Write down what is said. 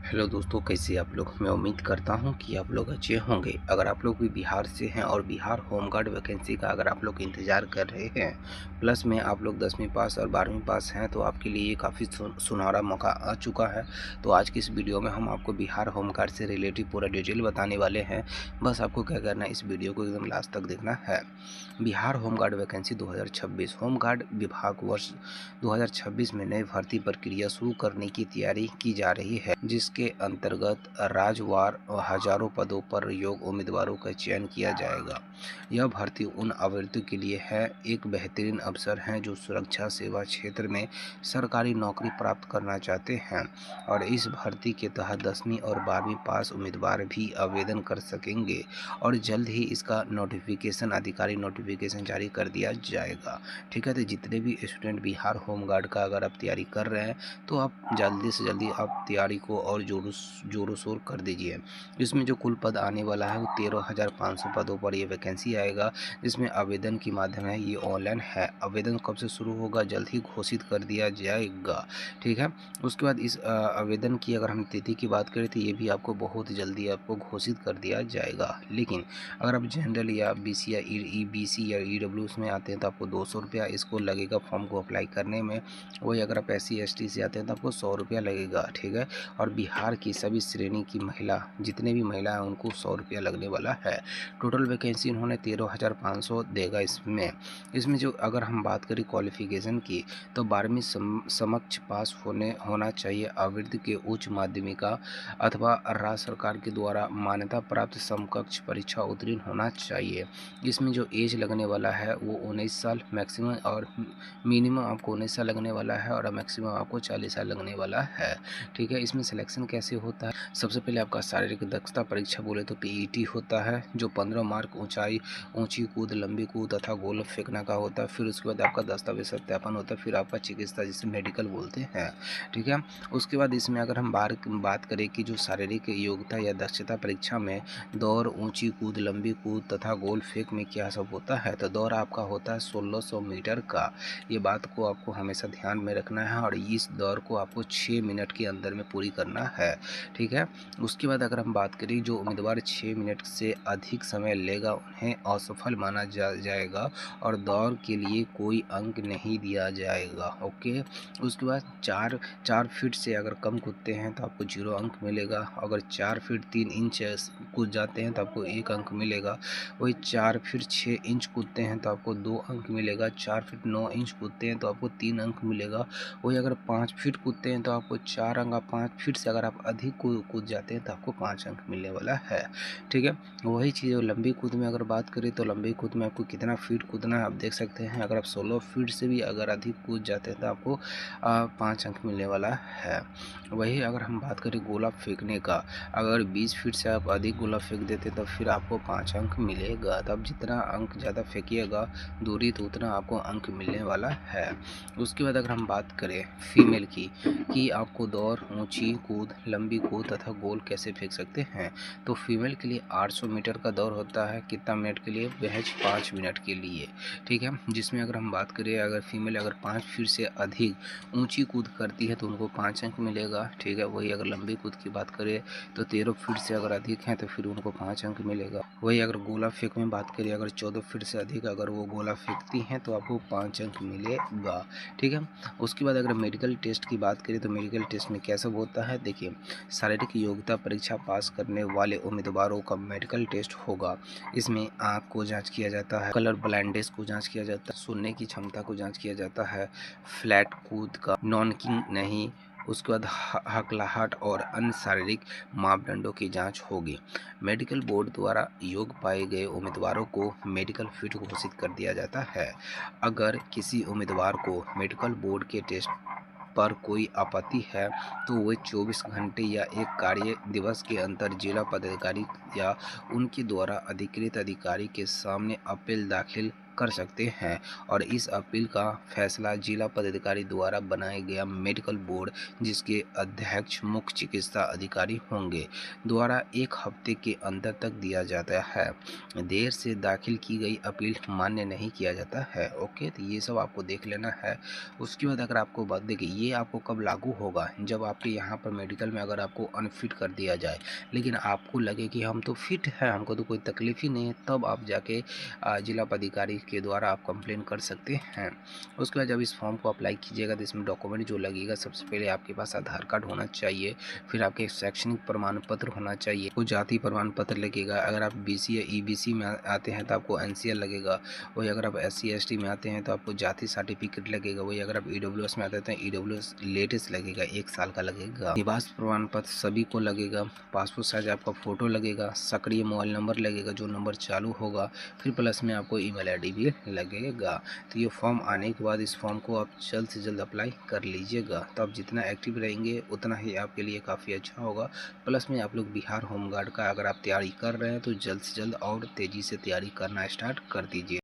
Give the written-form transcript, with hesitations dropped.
Hello दोस्तों, कैसे आप लोग। मैं उम्मीद करता हूं कि आप लोग अच्छे होंगे। अगर आप लोग भी बिहार से हैं और बिहार होमगार्ड वैकेंसी का अगर आप लोग इंतज़ार कर रहे हैं, प्लस में आप लोग 10वीं पास और 12वीं पास हैं, तो आपके लिए ये काफ़ी सुनहरा मौका आ चुका है। तो आज की इस वीडियो में हम आपको बिहार होमगार्ड से रिलेटिव पूरा डिटेल बताने वाले हैं। बस आपको क्या करना है, इस वीडियो को एकदम लास्ट तक देखना है। बिहार होमगार्ड वैकेंसी 2026 होमगार्ड विभाग वर्ष 2026 में नई भर्ती प्रक्रिया शुरू करने की तैयारी की जा रही है, जिसके अंतर्गत राज्यवार हजारों पदों पर योग्य उम्मीदवारों का चयन किया जाएगा। यह भर्ती उन अभ्यर्थियों के लिए है एक बेहतरीन अवसर है जो सुरक्षा सेवा क्षेत्र में सरकारी नौकरी प्राप्त करना चाहते हैं, और इस भर्ती के तहत 10वीं और 12वीं पास उम्मीदवार भी आवेदन कर सकेंगे और जल्द ही इसका नोटिफिकेशन आधिकारिक नोटिफिकेशन जारी कर दिया जाएगा। ठीक है, तो जितने भी स्टूडेंट बिहार होमगार्ड का अगर आप तैयारी कर रहे हैं, तो आप जल्दी से जल्दी आप तैयारी को और जोरों शोर कर दीजिए। इसमें जो कुल पद आने वाला है वो 13,500 पदों पर ये वैकेंसी आएगा, जिसमें आवेदन के माध्यम है, ये ऑनलाइन है। आवेदन कब से शुरू होगा, जल्द ही घोषित कर दिया जाएगा। ठीक है, उसके बाद इस आवेदन की अगर हम तिथि की बात करें तो ये भी आपको बहुत जल्दी आपको घोषित कर दिया जाएगा। लेकिन अगर आप जनरल या BC या BC या EWS में आते हैं तो आपको 200 रुपया इसको लगेगा फॉर्म को अप्लाई करने में। वही अगर आप SC ST से आते हैं तो आपको 100 रुपया लगेगा। ठीक है, और बिहार की सभी श्रेणी की महिला, जितने भी महिला हैं उनको 100 रुपया लगने वाला है। टोटल वैकेंसी उन्होंने 13,500 देगा। इसमें जो अगर हम बात करें क्वालिफिकेशन की, तो 12वीं समक्ष पास होना चाहिए। अभ्यर्थी के उच्च माध्यमिका अथवा राज्य सरकार के द्वारा मान्यता प्राप्त समकक्ष परीक्षा उत्तीर्ण होना चाहिए। इसमें जो एज लगने वाला है वो 19 साल मैक्सिमम, और मिनिमम आपको 19 साल लगने वाला है और मैक्सिमम आपको 40 साल लगने वाला है। ठीक है, इसमें सिलेक्शन कैसे होता है, सबसे पहले आपका शारीरिक दक्षता परीक्षा बोले तो PET होता है, जो 15 मार्क ऊंची कूद, लंबी कूद तथा गोल फेंकना का होता है। फिर उसके बाद आपका दस्तावेज सत्यापन होता है, फिर आपका चिकित्सा, जिसे मेडिकल बोलते हैं। ठीक है, उसके बाद इसमें अगर हम बात करें कि जो शारीरिक योग्यता या दक्षता परीक्षा में दौड़, ऊंची कूद, लंबी कूद तथा गोल फेंक में क्या सब होता है, तो दौड़ आपका होता है 1600 मीटर का। ये बात को आपको हमेशा ध्यान में रखना है, और इस दौड़ को आपको 6 मिनट के अंदर में पूरी करना है। ठीक है, उसके बाद अगर हम बात करें, जो उम्मीदवार 6 मिनट से अधिक समय लेगा उन्हें असफल माना जाएगा और दौड़ के लिए कोई अंक नहीं दिया जाएगा। ओके, उसके बाद 4 फीट से अगर कम कूदते हैं तो आपको 0 अंक मिलेगा। अगर 4 फीट 3 इंच कूद जाते हैं तो आपको 1 अंक मिलेगा। वही 4 फीट 6 इंच कूदते हैं तो आपको 2 अंक मिलेगा। 4 फीट 9 इंच कूदते हैं तो आपको 3 अंक मिलेगा। वही अगर 5 फीट कूदते हैं तो आपको 4 अंक। 5 फीट से अगर आप अधिक कूद जाते हैं तो आपको 5 अंक मिलने वाला है। ठीक है, वही चीज़ लंबी कूद में अगर बात करें तो लंबी कूद में आपको कितना फीट कूदना है आप देख सकते हैं। अगर आप 16 फीट से भी अगर अधिक कूद जाते हैं तो आपको 5 अंक मिलने वाला है। वही अगर हम बात करें गोला फेंकने का, अगर 20 फीट से आप अधिक गोला फेंक देते तो फिर आपको 5 अंक मिलेगा। तब जितना अंक ज़्यादा फेंकिएगा दूरी, तो उतना आपको अंक मिलने वाला है। उसके बाद अगर हम बात करें फीमेल की, कि आपको दौड़, ऊंची कूद, लंबी कूद तथा गोल कैसे फेंक सकते हैं, तो फीमेल के लिए 800 मीटर का दौड़ होता है। कितना मिनट के लिए, महज 5 मिनट के लिए। ठीक है, जिसमें अगर हम बात करें, अगर फीमेल अगर 5 फीट से अधिक ऊंची कूद करती है तो उनको 5 अंक मिलेगा। ठीक है, वही अगर लंबी कूद की बात करें तो 13 फीट से अगर अधिक हैं तो फिर उनको 5 अंक मिलेगा। वही अगर गोला फेंक में बात करें, अगर 14 फीट से अधिक अगर वो गोला फेंकती हैं तो आपको 5 अंक मिलेगा। ठीक है, उसके बाद अगर मेडिकल टेस्ट की बात करें तो मेडिकल टेस्ट में क्या सब होता है, देखिए, शारीरिक योग्यता परीक्षा पास करने वाले उम्मीदवारों का मेडिकल टेस्ट होगा। इसमें आँख को जाँच किया जाता है, कलर ब्लाइंडनेस को जाँच किया जाता है, सुनने की क्षमता को जाँच किया जाता है, फ्लैट कूद का नॉनकिंग नहीं, उसके बाद हकलाहट और अन्य शारीरिक मापदंडों की जांच होगी। मेडिकल बोर्ड द्वारा योग्य पाए गए उम्मीदवारों को मेडिकल फिट घोषित कर दिया जाता है। अगर किसी उम्मीदवार को मेडिकल बोर्ड के टेस्ट पर कोई आपत्ति है तो वे 24 घंटे या 1 कार्य दिवस के अंदर जिला पदाधिकारी या उनके द्वारा अधिकृत अधिकारी के सामने अपील दाखिल कर सकते हैं। और इस अपील का फैसला जिला पदाधिकारी द्वारा बनाया गया मेडिकल बोर्ड, जिसके अध्यक्ष मुख्य चिकित्सा अधिकारी होंगे, द्वारा 1 हफ्ते के अंदर तक दिया जाता है। देर से दाखिल की गई अपील मान्य नहीं किया जाता है। ओके, तो ये सब आपको देख लेना है। उसके बाद अगर आपको बात देखिए, ये आपको कब लागू होगा, जब आपके यहाँ पर मेडिकल में अगर आपको अनफिट कर दिया जाए, लेकिन आपको लगे कि हम तो फिट हैं, हमको तो कोई तकलीफ ही नहीं है, तब आप जाके जिला पदाधिकारी के द्वारा आप कंप्लेन कर सकते हैं। उसके बाद जब इस फॉर्म को अप्लाई कीजिएगा तो इसमें डॉक्यूमेंट जो लगेगा, सबसे पहले आपके पास आधार कार्ड होना चाहिए, फिर आपके शैक्षणिक प्रमाण पत्र होना चाहिए, वो जाति प्रमाण पत्र लगेगा। अगर आप बीसी या ईबीसी में आते हैं तो आपको एनसीएल लगेगा। वही अगर आप एससी एसटी में आते हैं तो आपको जाति सर्टिफिकेट लगेगा। वही अगर आप ईडब्ल्यूएस में आते हैं तो ईडब्ल्यूएस लेटेस्ट लगेगा, 1 साल का लगेगा। निवास प्रमाण पत्र सभी को लगेगा। पासपोर्ट साइज आपका फोटो लगेगा। सक्रिय मोबाइल नंबर लगेगा, जो नंबर चालू होगा। फिर प्लस में आपको ईमेल आईडी भी लगेगा। तो ये फॉर्म आने के बाद इस फॉर्म को आप जल्द से जल्द अप्लाई कर लीजिएगा। तो आप जितना एक्टिव रहेंगे उतना ही आपके लिए काफ़ी अच्छा होगा। प्लस में आप लोग बिहार होमगार्ड का अगर आप तैयारी कर रहे हैं तो जल्द से जल्द और तेज़ी से तैयारी करना स्टार्ट कर दीजिए।